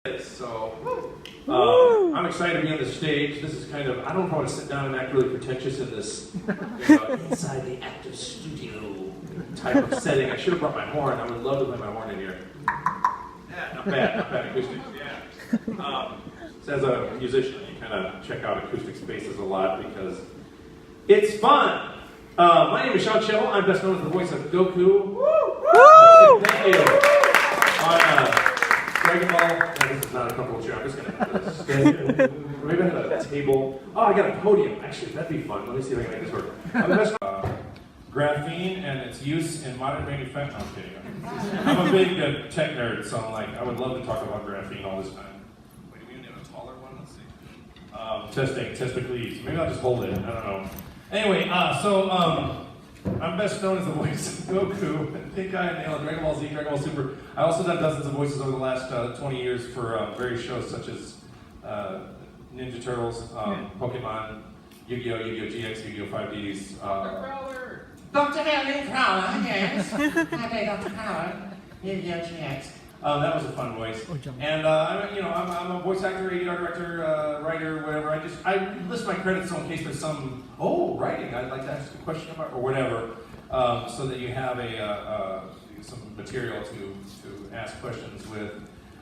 So, I'm excited to be on the stage. This is kind of, I don't know if I want to sit down and act really pretentious in this inside the actor studio type of setting. I should have brought my horn. I would love to play my horn in here. Yeah, not bad acoustics, yeah. So as a musician, you kind of check out acoustic spaces a lot because it's fun. My name is Schemmel. I'm best known as the voice of Goku. Woo! Thank you. Dragon Ball. No, this is not a comfortable chair. I'm just going to have to stand. Maybe I have a table. Oh, I got a podium. Actually, that'd be fun. Let me see if I can make this work. I'm the best graphene and its use in modern manufacturing. No, I'm kidding. I'm a big tech nerd, so I'm like, I would love to talk about graphene all this time. Wait, do we need a taller one? Let's see. Testing, please. Maybe I'll just hold it. I don't know. Anyway, I'm best known as the voice of Goku. I think I nailed Dragon Ball Z, Dragon Ball Super. I also done dozens of voices over the last 20 years for various shows such as Ninja Turtles, Pokemon, Yu-Gi-Oh, Yu-Gi-Oh GX, Yu-Gi-Oh 5Ds. Dr. Clara, yes. Hi, Dr. Clara. Yu-Gi-Oh GX. That was a fun voice. And I'm a voice actor, ADR director, writer, whatever. I list my credits so in case there's some writing I'd like to ask a question about or whatever, so that you have some material to ask questions with.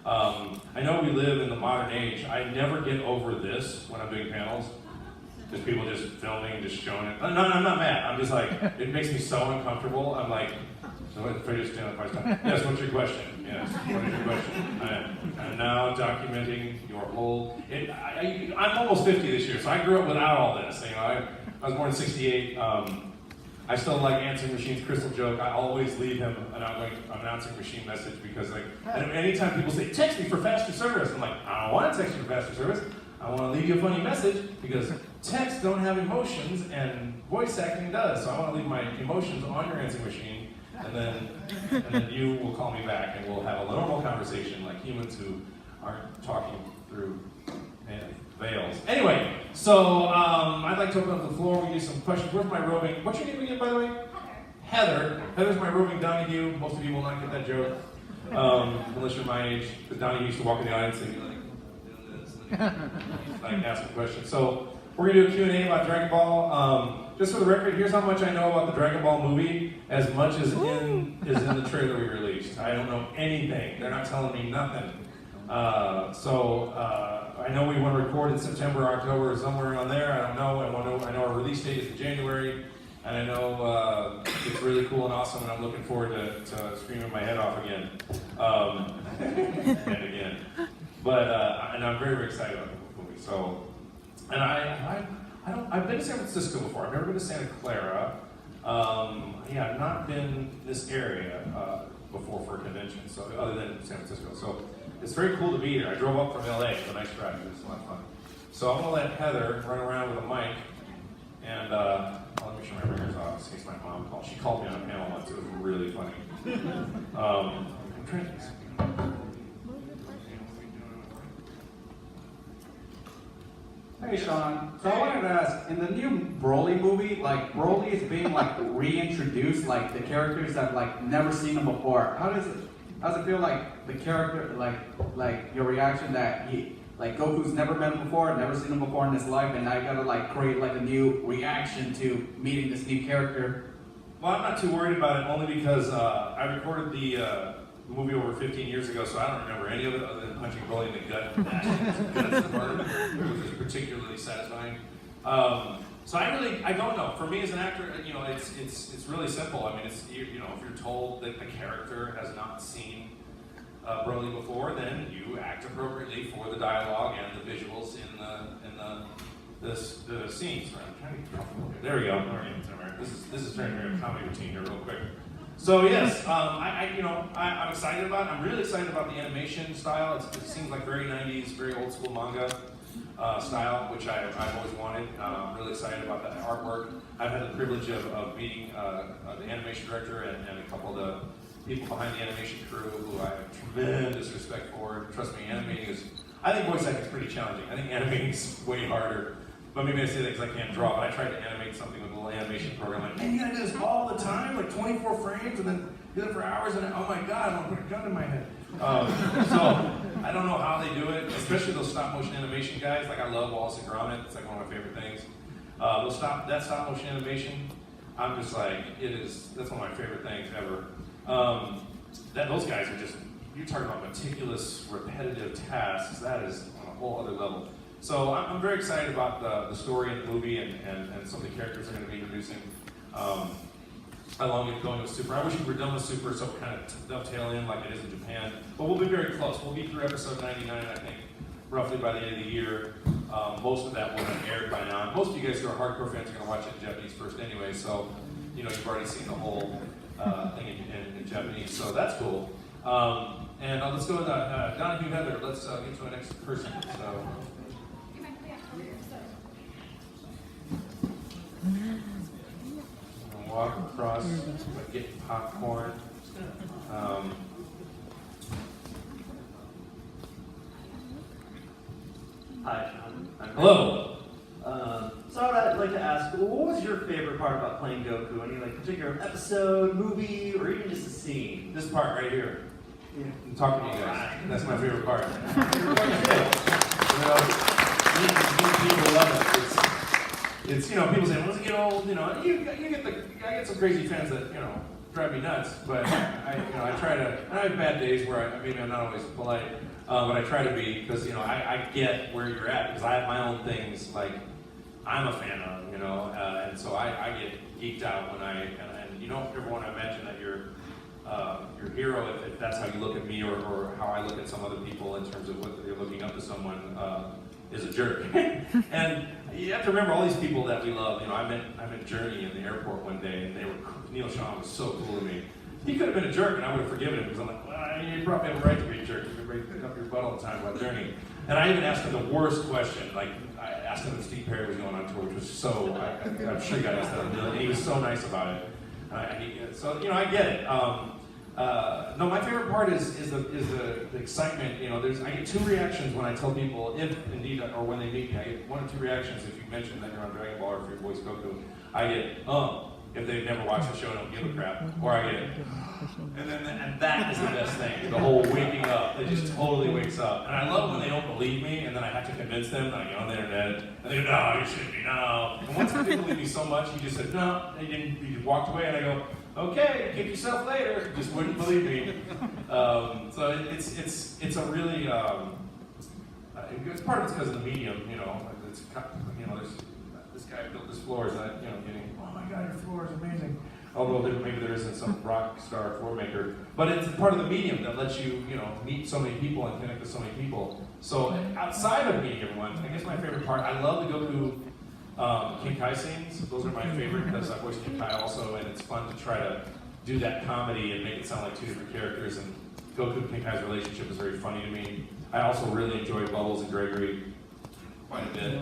I know we live in the modern age. I never get over this when I'm doing panels. Just people just filming, just showing it. No, I'm not mad. I'm just like, it makes me so uncomfortable. I'm like, yes, what's your question? Yes, what is your question? I'm now documenting your whole... I'm almost 50 this year, so I grew up without all this. You know, I was born in 68. I still like answering machines, crystal joke. I always leave him an announcing machine message because anytime people say, text me for faster service, I'm like, I don't want to text you for faster service. I want to leave you a funny message because text don't have emotions and voice acting does. So I want to leave my emotions on your answering machine. And then you will call me back and we'll have a normal conversation like humans who aren't talking through veils. Anyway, so I'd like to open up the floor. We do some questions. Where's my roving? What's your name again, by the way? Heather. Heather's my roving Donahue. Most of you will not get that joke, unless you're my age. Because Donahue used to walk in the audience and be like, doing this, and like ask a question. So we're gonna do a Q&A about Dragon Ball. Just for the record, here's how much I know about the Dragon Ball movie, as much as is in the trailer we released. I don't know anything. They're not telling me nothing. I know we want to record in September, October, or somewhere around there. I don't know. I know our release date is in January, and I know it's really cool and awesome, and I'm looking forward to screaming my head off again, and again. But and I'm very, very excited about the movie. So, and I've been to San Francisco before. I've never been to Santa Clara. I've not been this area before for a convention, so other than San Francisco. So it's very cool to be here. I drove up from LA. It's a nice drive. It was a lot of fun. So I'm gonna let Heather run around with a mic, and let me make sure my ringer's off in case my mom calls. She called me on a panel once. It was really funny. I'm trying to. Hey Sean, so I wanted to ask, in the new Broly movie, like Broly is being like reintroduced, like the characters that like never seen him before. How does it feel like the character, like your reaction that Goku's never met him before, never seen him before in his life, and now you gotta like create like a new reaction to meeting this new character? Well, I'm not too worried about it, only because I recorded the movie over 15 years ago, so I don't remember any of it other than punching Broly in the gut. That's the part of it, which was particularly satisfying. So I don't know. For me as an actor, it's really simple. I mean, if you're told that the character has not seen Broly before, then you act appropriately for the dialogue and the visuals in the scenes. Right? I'm trying to get comfortable here. There we go. All right, this is very, very comedy routine here, real quick. So yes, I'm excited about it. I'm really excited about the animation style. It seems like very 90s, very old school manga style, which I've always wanted. I'm really excited about that artwork. I've had the privilege of meeting the animation director and a couple of the people behind the animation crew who I have tremendous respect for. Trust me, I think voice acting is pretty challenging. I think animating is way harder. But maybe I say that because I can't draw, but I tried to animate something with a little animation program. Like, man, you gotta do this all the time, like 24 frames, and then do it for hours, and oh my God, I want to put a gun in my head. So I don't know how they do it, especially those stop motion animation guys. Like I love Wallace and Gromit. It's like one of my favorite things. That stop motion animation, I'm just like, that's one of my favorite things ever. Those guys are just, you're talking about meticulous, repetitive tasks. That is on a whole other level. So I'm very excited about the story and the movie and some of the characters they're going to be introducing. Along with going with Super. I wish we were done with Super, so kind of dovetail in like it is in Japan. But we'll be very close. We'll be through episode 99, I think, roughly by the end of the year. Most of that will have aired by now. Most of you guys who are hardcore fans are going to watch it in Japanese first anyway, so you've already seen the whole thing in Japanese, so that's cool. And let's go with Donahue Heather. Let's get to our next person. So. Walk across, get popcorn. Hi, Sean. Hello. So I'd like to ask, what was your favorite part about playing Goku? Any particular episode, movie, or even just a scene? This part right here. Yeah. I'm talking to you guys. That's my favorite part. People love it. It's people say, once you get old, I get some crazy fans that drive me nuts. But I try to. I have bad days where maybe I'm not always polite, but I try to be because I get where you're at because I have my own things like I'm a fan of, and so I get geeked out when and you don't ever want to imagine that your hero, if that's how you look at me or how I look at some other people in terms of what they're looking up to someone, is a jerk. And you have to remember all these people that we love. I met Journey in the airport one day, and Neil Sean was so cool to me. He could have been a jerk, and I would have forgiven him because I'm like, well, you probably have a right to be a jerk. You're ready to pick up your butt all the time about Journey. And I even asked him the worst question. Like I asked him if Steve Perry was going on tour, which was so. I'm sure you got asked that, and he was so nice about it. So I get it. No, my favorite part is the excitement. I get two reactions when I tell people, if indeed, or when they meet me. I get one or two reactions if you mention that you're on Dragon Ball or if your voice Goku. I get, if they've never watched the show and don't give a crap. Or I get, and that is the best thing. The whole waking up. It just totally wakes up. And I love when they don't believe me and then I have to convince them, I get on the internet, and they go, no, you shouldn't be, no. And once they believe me so much, he just said, no, he just walked away, and I go, okay, kick yourself later. Just wouldn't believe me. So it's a really it's part of it's because of the medium. It's there's this guy built this floor. Is that getting? Oh my God, your floor is amazing. Although maybe there isn't some rock star floor maker, but it's part of the medium that lets you meet so many people and connect with so many people. So outside of meeting everyone, I guess my favorite part. I love the Goku King Kai scenes. Those are my favorite because I voiced King Kai also, and it's fun to try to do that comedy and make it sound like two different characters. And Goku and King Kai's relationship is very funny to me. I also really enjoy Bubbles and Gregory quite a bit.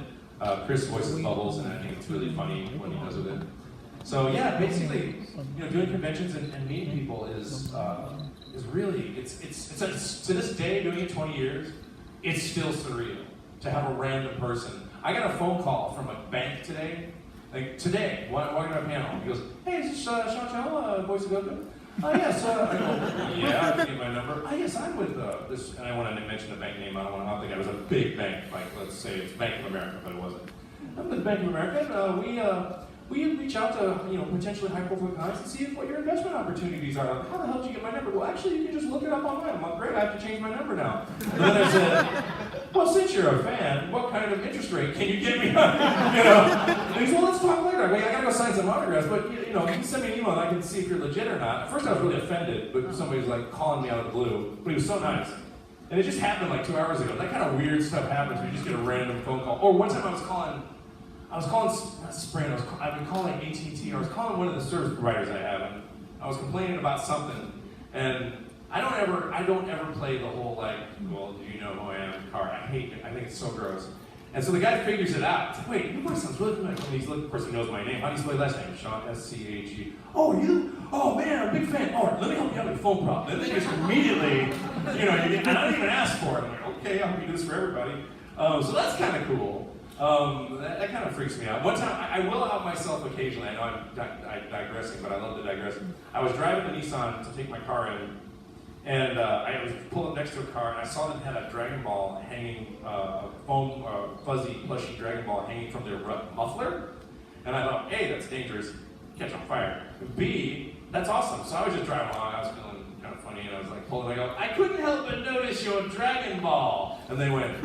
Chris voices Bubbles, and I think it's really funny when he does with it. So yeah, basically, doing conventions and meeting people is really to this day, doing it 20 years, it's still surreal to have a random person. I got a phone call from a bank today. Like today, walking on a panel. He goes, "Hey, is this Sean Schemmel, voice of Goku?" Yes. I go, "Yeah, I can get my number." "Yes, I'm with this," and I wanted to mention the bank name. I don't think it was a big bank, like let's say it's Bank of America, but it wasn't. I'm with Bank of America. We reach out to potentially high-profile clients and see what your investment opportunities are. How the hell did you get my number? Well, actually, you can just look it up online. I'm like, great, I have to change my number now. And then I said, well, since you're a fan, what kind of interest rate can you give me? And he said, well, let's talk later. I gotta go sign some autographs, but you can send me an email and I can see if you're legit or not. At first, I was really offended, but somebody was like calling me out of the blue. But he was so nice. And it just happened like 2 hours ago. That kind of weird stuff happens when you just get a random phone call. Or one time I was calling, not Sprint, I've been calling AT&T, I was calling one of the service providers I have, and I was complaining about something, and I don't ever play the whole well, do you know who I am in the car? I hate it, I think it's so gross. And so the guy figures it out. It's like, wait, your voice sounds really familiar. And he's looking for person who knows my name. How do you spell your last name? Sean, S-C-H-E. Oh, you? Oh, man, I'm a big fan. All right, let me help you out with a phone problem. And then just immediately, and I didn't even ask for it. I'm like, okay, I'll do this for everybody. So that's kind of cool. That kind of freaks me out. One time, I will out myself occasionally. I know I'm digressing, but I love to digress. I was driving the Nissan to take my car in, And I was pulled up next to a car, and I saw them had a Dragon Ball hanging, a foam, fuzzy, plushy Dragon Ball hanging from their muffler. And I thought, A, that's dangerous, catch on fire. B, that's awesome. So I was just driving along, I was feeling kind of funny, and I was like pulling, I go, I couldn't help but notice your Dragon Ball. And they went,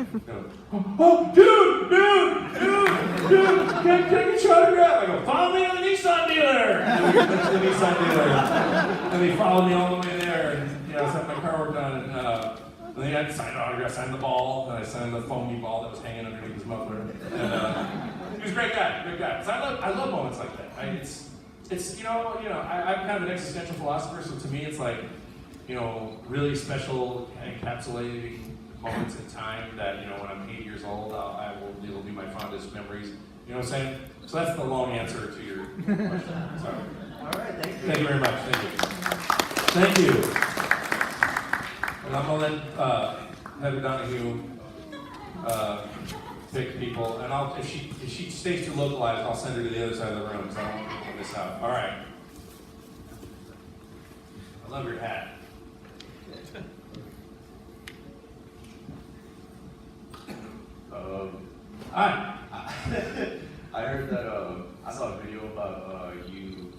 oh, dude, can you try to grab? I go, follow me to the Nissan dealer. And we went to the Nissan dealer, and they followed me all the way there, and I was having my car work done, and then I signed an autograph, signed the ball, and I signed the foamy ball that was hanging underneath his muffler. And he was a great guy, great guy. So I love moments like that. It's I'm kind of an existential philosopher, so to me it's like, really special encapsulating moments in time that, when I'm 80 years old, it'll be my fondest memories. You know what I'm saying? So that's the long answer to your question. Sorry. All right, thank you. Thank you very much. Thank you. And I'm going to let Heather Donahue pick people. And if she stays too localized, I'll send her to the other side of the room, so I don't want people to miss out. All right. I love your hat. Hi. I heard that I saw a video about you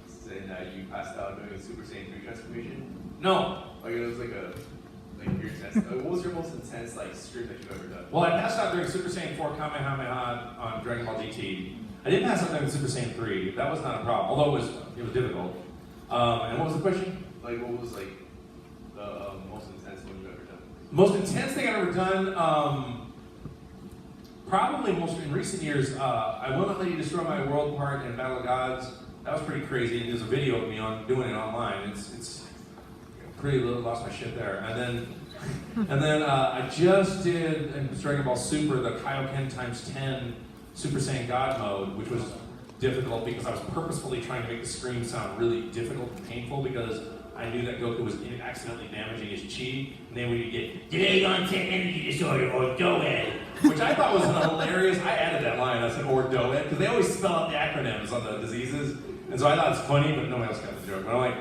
saying that you passed out doing a Super Saiyan 3 transformation. No. Like it was like your intense. What was your most intense stream that you've ever done? Well, I passed out during Super Saiyan 4 Kamehameha on Dragon Ball GT. I didn't pass out during Super Saiyan 3. That was not a problem, although it was difficult. And what was the question? Like what was the most intense one you've ever done? Most intense thing I've ever done, probably most in recent years, I Will Not Let You Destroy My World part in Battle of Gods. That was pretty crazy. And there's a video of me doing it online. It's pretty little, lost my shit there. And then I just did in Dragon Ball Super the Kaioken ×10 Super Saiyan God mode, which was difficult because I was purposefully trying to make the scream sound really difficult and painful because I knew that Goku was accidentally damaging his chi, and then when you get "Today on 10 energy disorder" or "Doed," which I thought was hilarious. I added that line. I said "or Doed" because they always spell out the acronyms on the diseases, and so I thought it's funny, but nobody else got the joke. But I'm like,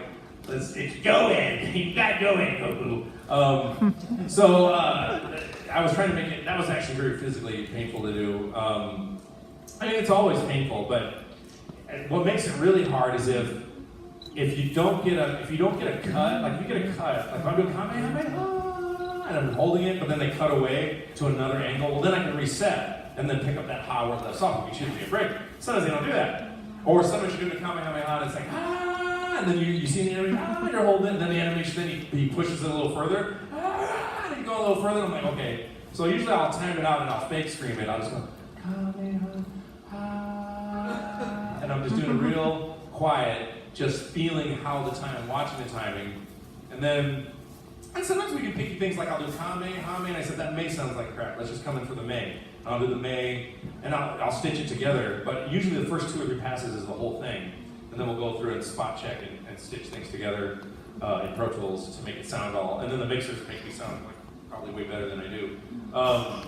it's Doed. You got Doed, Goku. So I was trying to make it. That was actually very physically painful to do. I mean, it's always painful, but what makes it really hard is if you don't get a cut, like if you get a cut, like if I'm doing Kamehameha and I'm holding it, but then they cut away to another angle, well then I can reset and then pick up that power where it left off. We should be a break. Sometimes they don't do that. Or sometimes you're doing the Kamehameha and it's like, and then you see the enemy, you're holding it, and then the animation, then he pushes it a little further, and you go a little further, and I'm like, okay. So usually I'll time it out and I'll fake scream it. I'll just go, Kamehameha, and I'm just doing it real quiet, just feeling how I'm watching the timing. And sometimes we do picky things like I'll do Kamehameha, and I said, that may sounds like crap, let's just come in for the May. And I'll do the May, and I'll stitch it together, but usually the first 2 or 3 passes is the whole thing. And then we'll go through and spot check and stitch things together in Pro Tools to make it sound all, and then the mixers make me sound like probably way better than I do.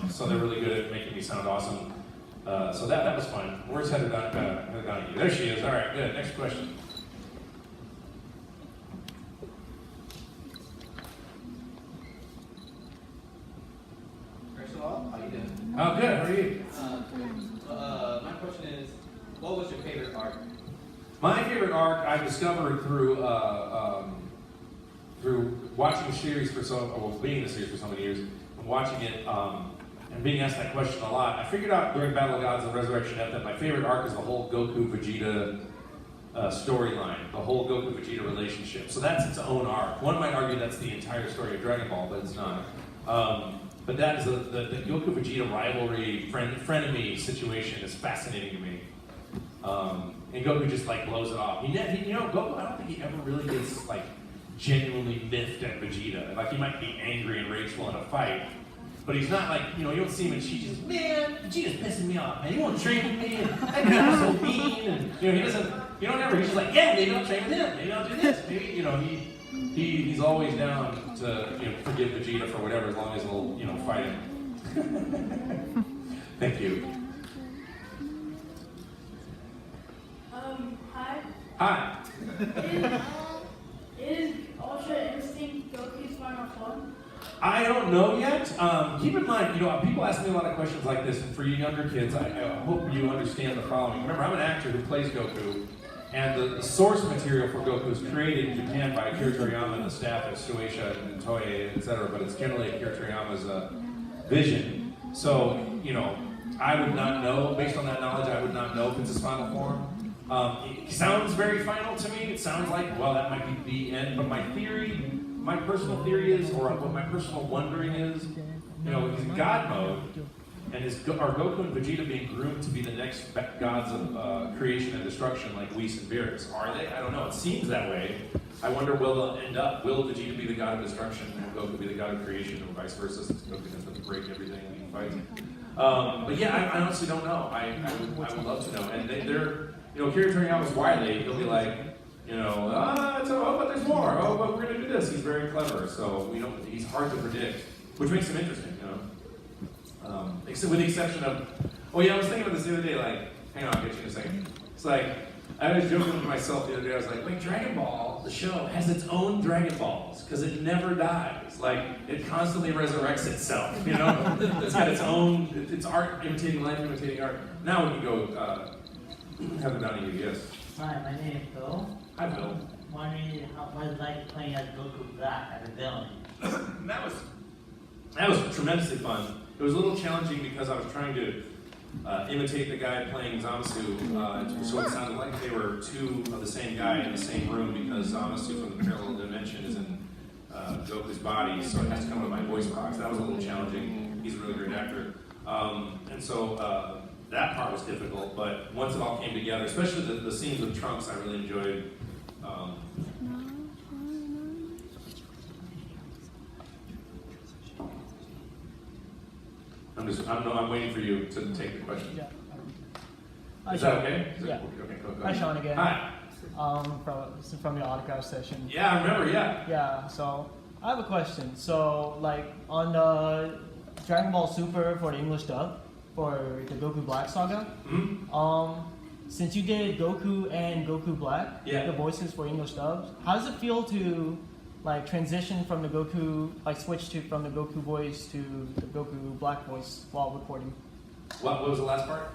So they're really good at making me sound awesome. So that was fun. Where's Heather Donahue? There she is. All right, good. Next question. First of all, how you doing? Oh, good. How are you? My question is, what was your favorite arc? My favorite arc I discovered through watching the series being in the series for so many years, and watching it and being asked that question a lot. I figured out during Battle of Gods and Resurrection F that my favorite arc is the whole Goku-Vegeta storyline, the whole Goku-Vegeta relationship. So that's its own arc. One might argue that's the entire story of Dragon Ball, but it's not. But that is the Goku-Vegeta rivalry, frenemy situation is fascinating to me. And Goku just blows it off. Goku, I don't think he ever really gets genuinely miffed at Vegeta. He might be angry and rageful in a fight, but he's not you don't see him and she just, man, Vegeta's pissing me off, man. He won't train with me, and that guy's so mean, and he doesn't, he's just like, yeah, maybe I'll train with him, maybe I'll do this, maybe, he's always down to, forgive Vegeta for whatever, as long as he'll, fight him. Thank you. Hi. Hi. Is Ultra I don't know yet. Keep in mind, people ask me a lot of questions like this, and for you younger kids, I hope you understand the following. Remember, I'm an actor who plays Goku, and the source material for Goku is created in Japan by Akira Toriyama and the staff at Shueisha and Toei, etc. But it's generally Akira Toriyama's vision. So, I would not know, based on that knowledge, I would not know if it's his final form. It sounds very final to me. It sounds like, well, that might be the end. But my personal theory is, or what my personal wondering is, he's in God mode, and are Goku and Vegeta being groomed to be the next gods of creation and destruction, like Whis and Beerus? Are they? I don't know. It seems that way. I wonder, will Vegeta be the god of destruction, and will Goku be the god of creation, or vice versa, since Goku ends up to break everything when he fights? But yeah, I honestly don't know. I would love to know. And they're Akira Toriyama's wily. He'll be like, but there's more. Oh, but we're gonna do this. He's very clever, so he's hard to predict, which makes him interesting, Except with the exception of, I was thinking about this the other day. Like, hang on, I'll get you in a second. It's like I was joking with myself the other day. I was like, Dragon Ball, the show, has its own Dragon Balls because it never dies. Like, it constantly resurrects itself. It's got its own. It's art imitating life, imitating art. Now we can go. Have it down to you. Yes. Hi, my name is Phil. Hi, Bill. Wondering what it's like playing as Goku Black as a villain. That was tremendously fun. It was a little challenging because I was trying to imitate the guy playing Zamasu, so it sounded like they were two of the same guy in the same room because Zamasu from the parallel dimension is in Goku's body, so it has to come with my voice box. That was a little challenging. He's a really great actor. And so that part was difficult, but once it all came together, especially the scenes with Trunks, I really enjoyed. I'm waiting for you to take the question. Yeah. Is that okay? Yeah. Okay, go Hi, ahead. Sean again. Hi. From the autograph session. Yeah, I remember, yeah. Yeah, so I have a question. So, like, on the Dragon Ball Super for the English dub, for the Goku Black saga, since you did Goku and Goku Black, the voices for English dubs, how does it feel to transition from the Goku, switch from the Goku voice to the Goku Black voice while recording? What was the last part?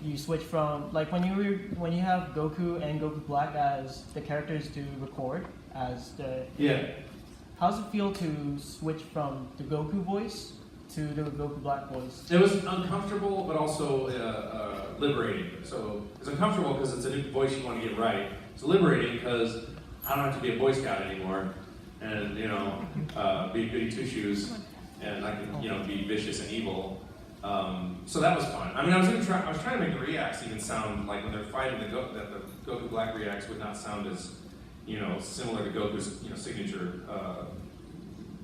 You switch from when you have Goku and Goku Black as the characters to record as the How does it feel to switch from the Goku voice to the Goku Black voice? It was uncomfortable, but also liberating. So it's uncomfortable because it's a new voice you want to get right. It's liberating because I don't have to be a Boy Scout anymore, and be goody two shoes, and I can be vicious and evil. So that was fun. I mean, I was trying to make the reacts even sound like when they're fighting that the Goku Black reacts would not sound as similar to Goku's signature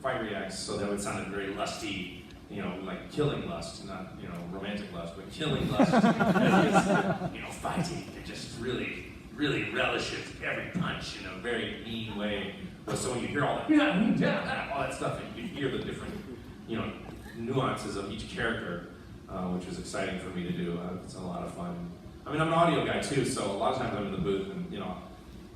fight reacts, so that would sound very lusty. Like killing lust, not romantic lust, but killing lust. Fighting and just really relishes every punch in a very mean way. So when you hear all that stuff, and you hear the different nuances of each character, which is exciting for me to do. It's a lot of fun. I mean, I'm an audio guy too, so a lot of times I'm in the booth, and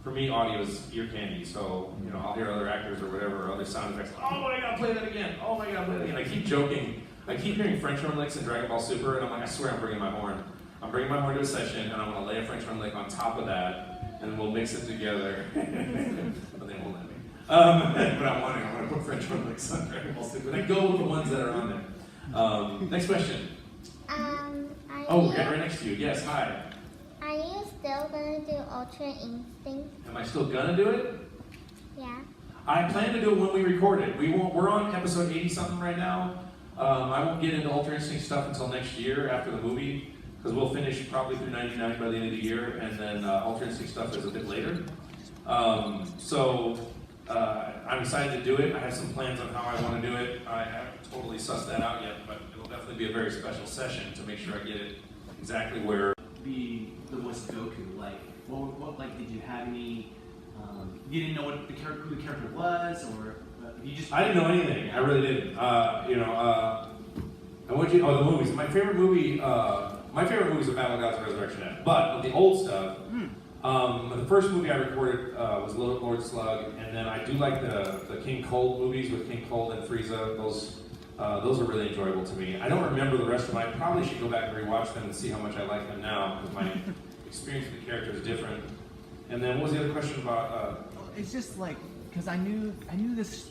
for me, audio is ear candy. So I'll hear other actors or whatever, or other sound effects. Oh, I gotta play that again. Oh my God, play that again. I keep joking. I keep hearing French horn licks in Dragon Ball Super, and I'm like, I swear I'm bringing my horn. I'm bringing my horn to a session, and I'm gonna lay a French horn lick on top of that, and we'll mix it together. But they won't let me. But I'm gonna put French horn licks on Dragon Ball Super. And I go with the ones that are on there. Next question. Right next to you. Yes, hi. Are you still gonna do Ultra Instinct? Am I still gonna do it? Yeah. I plan to do it when we record it. We're on episode 80 something right now. I won't get into Ultra Instinct stuff until next year after the movie, because we'll finish probably through 99 by the end of the year, and then Ultra Instinct stuff is a bit later. I'm excited to do it. I have some plans on how I want to do it. I haven't totally sussed that out yet, but it'll definitely be a very special session to make sure I get it exactly where. The voice of Goku, what did you have any? You didn't know who the character was, or you just? I didn't know anything. I really didn't. The movies. My favorite movie is A Battle of Gods and Resurrection End. But with the old stuff, The first movie I recorded was Lord Slug, and then I do like the King Cold movies with King Cold and Frieza. Those are really enjoyable to me. I don't remember the rest of them. I probably should go back and rewatch them and see how much I like them now, because my experience with the character is different. And then what was the other question about? It's just like, because I knew this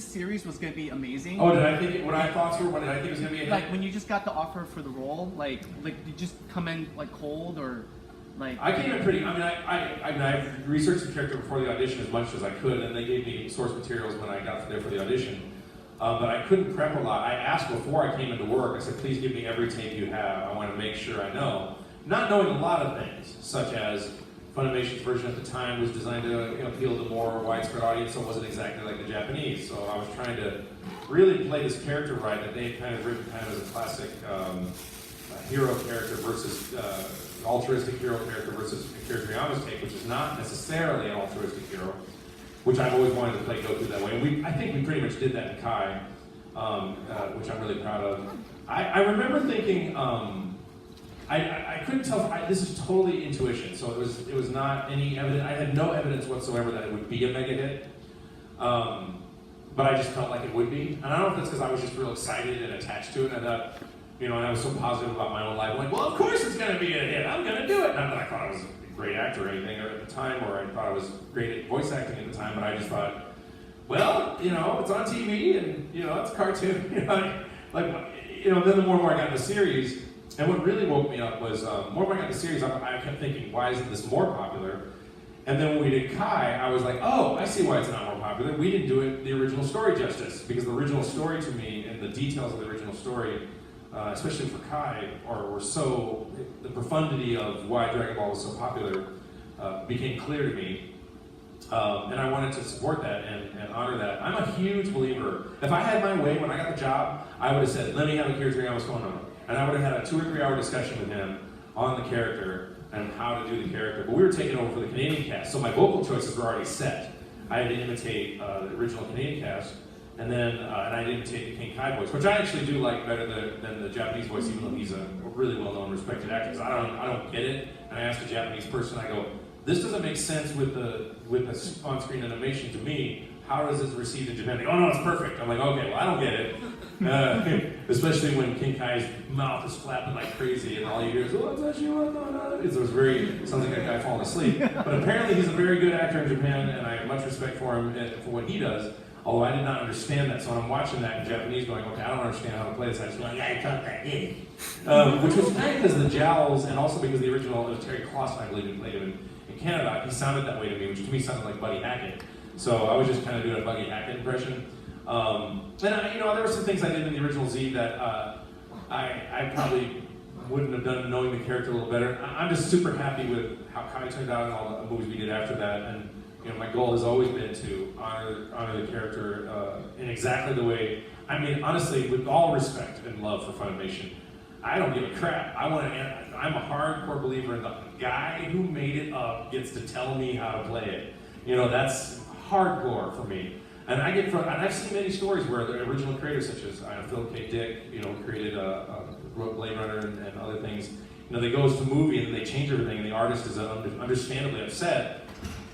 series was gonna be amazing. Oh, did I think what I thought were? What did I think was gonna be a hit? Like when you just got the offer for the role, like did you just come in like cold or like? I came in pretty. I mean, I researched the character before the audition as much as I could, and they gave me source materials when I got there for the audition. But I couldn't prep a lot. I asked before I came into work. I said, please give me every tape you have. I want to make sure I know. Not knowing a lot of things, such as Funimation's version at the time was designed to appeal to more widespread audience, so it wasn't exactly like the Japanese. So I was trying to really play this character right, that they had kind of written kind of as a classic hero character versus altruistic hero character versus Akira Toriyama's take, which is not necessarily an altruistic hero, which I've always wanted to play Goku that way. And I think we pretty much did that in Kai, which I'm really proud of. I remember thinking, I couldn't tell, this is totally intuition, so it was not any evidence, I had no evidence whatsoever that it would be a mega hit, but I just felt like it would be. And I don't know if that's because I was just real excited and attached to it, and I thought, and I was so positive about my own life, I'm like, well, of course it's going to be a hit, I'm going to do it. Not that I thought I was a great actor or anything at the time, or I thought I was great at voice acting at the time, but I just thought, well, it's on TV, and, it's a cartoon, then the more and more I got in the series, and what really woke me up was, more when I got the series, I kept thinking, why isn't this more popular? And then when we did Kai, I was like, oh, I see why it's not more popular. We didn't do it the original story justice, because the original story to me, and the details of the original story, especially for Kai, were so, the profundity of why Dragon Ball was so popular became clear to me. And I wanted to support that and honor that. I'm a huge believer. If I had my way when I got the job, I would have said, let me have a character what's going on. And I would have had a 2 or 3 hour discussion with him on the character and how to do the character. But we were taking over for the Canadian cast, so my vocal choices were already set. I had to imitate the original Canadian cast, and then and I imitated the King Kai voice, which I actually do like better than the Japanese voice, even though he's a really well-known, respected actor. Because I don't get it, and I asked a Japanese person, I go, this doesn't make sense with the on-screen animation to me. How does it receive in Japan? They go, oh no, it's perfect. I'm like, okay, well I don't get it. Especially when King Kai's mouth is flapping like crazy and all you hear is, oh, it sounds like a guy falling asleep. But apparently he's a very good actor in Japan, and I have much respect for him for what he does, although I did not understand that. So when I'm watching that in Japanese going, okay, I don't understand how to play this. I just go, yeah, I thought that did. Which was kind of because of the jowls, and also because the original, it was Terry Clausen, I believe, who played him in Canada. He sounded that way to me, which to me sounded like Buddy Hackett. So I was just kind of doing a Buddy Hackett impression. And there were some things I did in the original Z that I probably wouldn't have done knowing the character a little better. I'm just super happy with how Kai turned out and all the movies we did after that. And my goal has always been to honor the character in exactly the way. I mean, honestly, with all respect and love for Funimation, I don't give a crap. I'm a hardcore believer in the guy who made it up gets to tell me how to play it. That's hardcore for me. And I've seen many stories where the original creators, such as Phil K. Dick, created wrote Blade Runner and other things. They goes to movie and they change everything, and the artist is understandably upset.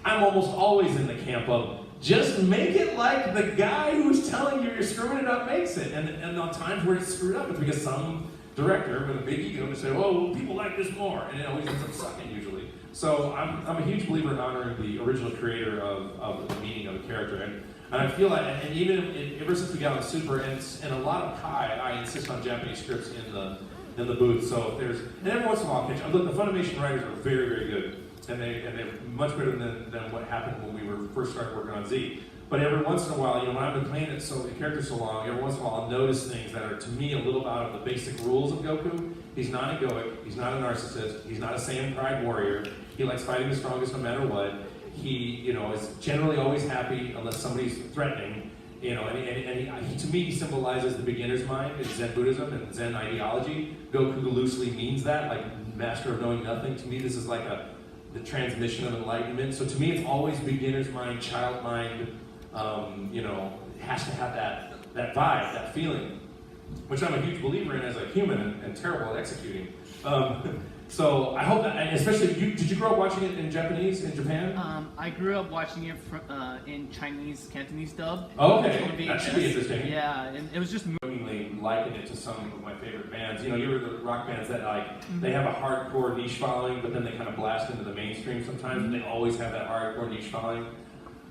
I'm almost always in the camp of just make it like the guy who's telling you you're screwing it up makes it. And on times where it's screwed up, it's because some director with a big ego would say, "Oh, people like this more," and it always ends up sucking usually. So I'm a huge believer in honoring the original creator of the meaning of a character. And I feel like, and even ever since we got on Super, and a lot of Kai, I insist on Japanese scripts in the booth. So and every once in a while, look, the Funimation writers are very, very good, and they're much better than what happened when we first started working on Z. But every once in a while, when I've been playing the character so long, every once in a while I'll notice things that are to me a little out of the basic rules of Goku. He's not egoic, he's not a narcissist, he's not a Saiyan pride warrior. He likes fighting the strongest no matter what. He, is generally always happy unless somebody's threatening, and to me he symbolizes the beginner's mind in Zen Buddhism and Zen ideology. Goku loosely means that, like master of knowing nothing. To me, this is like the transmission of enlightenment. So to me, it's always beginner's mind, child mind. It has to have that vibe, that feeling. which I'm a huge believer in as a human and terrible at executing. So I hope that, and especially, did you grow up watching it in Japanese in Japan? I grew up watching it in Chinese Cantonese dub. Oh, okay, that should be interesting. Yeah, and it was just Liken it to some of my favorite bands. You know, you were the rock bands that they have a hardcore niche following, but then they kind of blast into the mainstream sometimes, and they always have that hardcore niche following.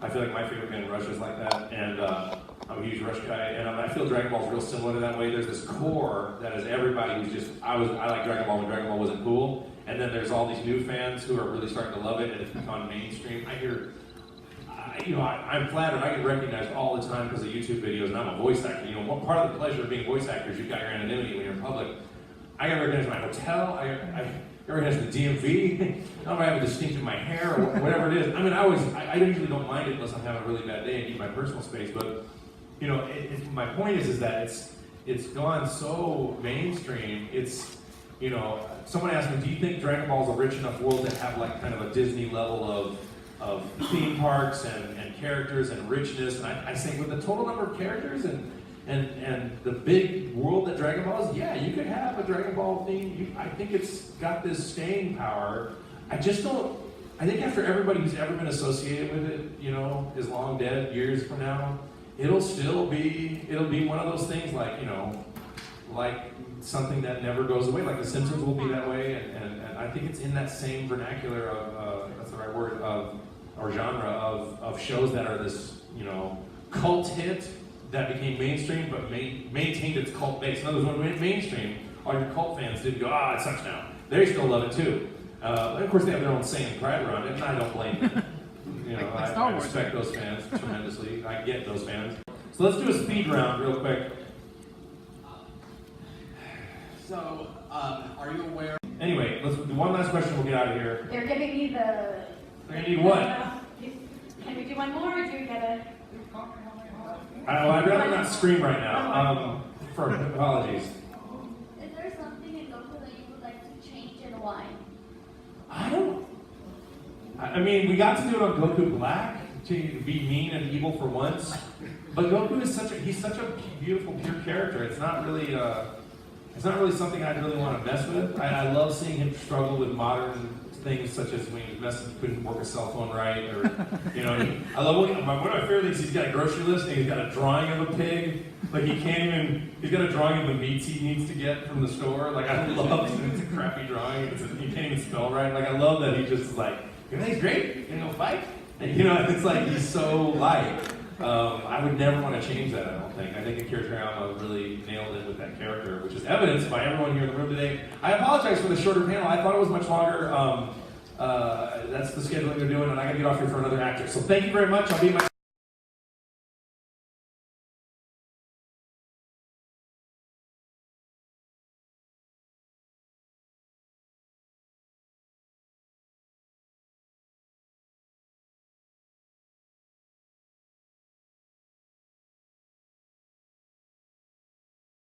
I feel like my favorite band, Rush, is like that, and I'm a huge Rush guy, and I feel Dragon Ball is real similar to that way. There's this core that is everybody who's just, I like Dragon Ball when Dragon Ball wasn't cool, and then there's all these new fans who are really starting to love it, and it's become mainstream. I'm flattered. I get recognized all the time because of YouTube videos, and I'm a voice actor. You know, one part of the pleasure of being a voice actor is you've got your anonymity when you're in public. I got recognized in my hotel. I got recognized in the DMV. I don't have a distinct in my hair or whatever it is. I mean, I usually don't mind it unless I'm having a really bad day and need my personal space. But you know, my point is that it's gone so mainstream. It's, you know, someone asked me, do you think Dragon Ball is a rich enough world to have like kind of a Disney level of theme parks and characters and richness? And I say with the total number of characters and the big world that Dragon Ball is, yeah, you could have a Dragon Ball theme. I think it's got this staying power. I think after everybody who's ever been associated with it, you know, is long dead years from now, it'll be one of those things like, you know, like something that never goes away, like The Simpsons will be that way, and I think it's in that same vernacular of, that's the right word, or genre of shows that are this, you know, cult hit that became mainstream but maintained its cult base. In other words, when it went mainstream, all your cult fans didn't go, it sucks now. They still love it too. And of course they have their own saying and pride around it, and I don't blame them. You know, I respect those fans tremendously. I get those fans. So let's do a speed round real quick. So, are you aware? Anyway, let's do one last question. We'll get out of here. They're giving me the. They're gonna need what? Can we do one more, or do we gotta? I'd rather not scream right now. For apologies. Is there something in Goku that you would like to change and why? I mean, we got to do it on Goku Black to be mean and evil for once, but Goku is he's such a beautiful, pure character. It's not really something I'd really want to mess with. I love seeing him struggle with modern things such as when he couldn't work a cell phone right, or you know. I love one of my favorite things. He's got a grocery list and he's got a drawing of a pig. Like he's got a drawing of the meats he needs to get from the store. Like I love it. It's a crappy drawing. He can't even spell right. Like I love that he just is like, everything's great. You gonna go fight? And you know, it's like he's so light. I would never want to change that, I don't think. I think Akira Toriyama really nailed it with that character, which is evidenced by everyone here in the room today. I apologize for the shorter panel. I thought it was much longer. That's the scheduling they're doing, and I got to get off here for another actor. So thank you very much. I'll be my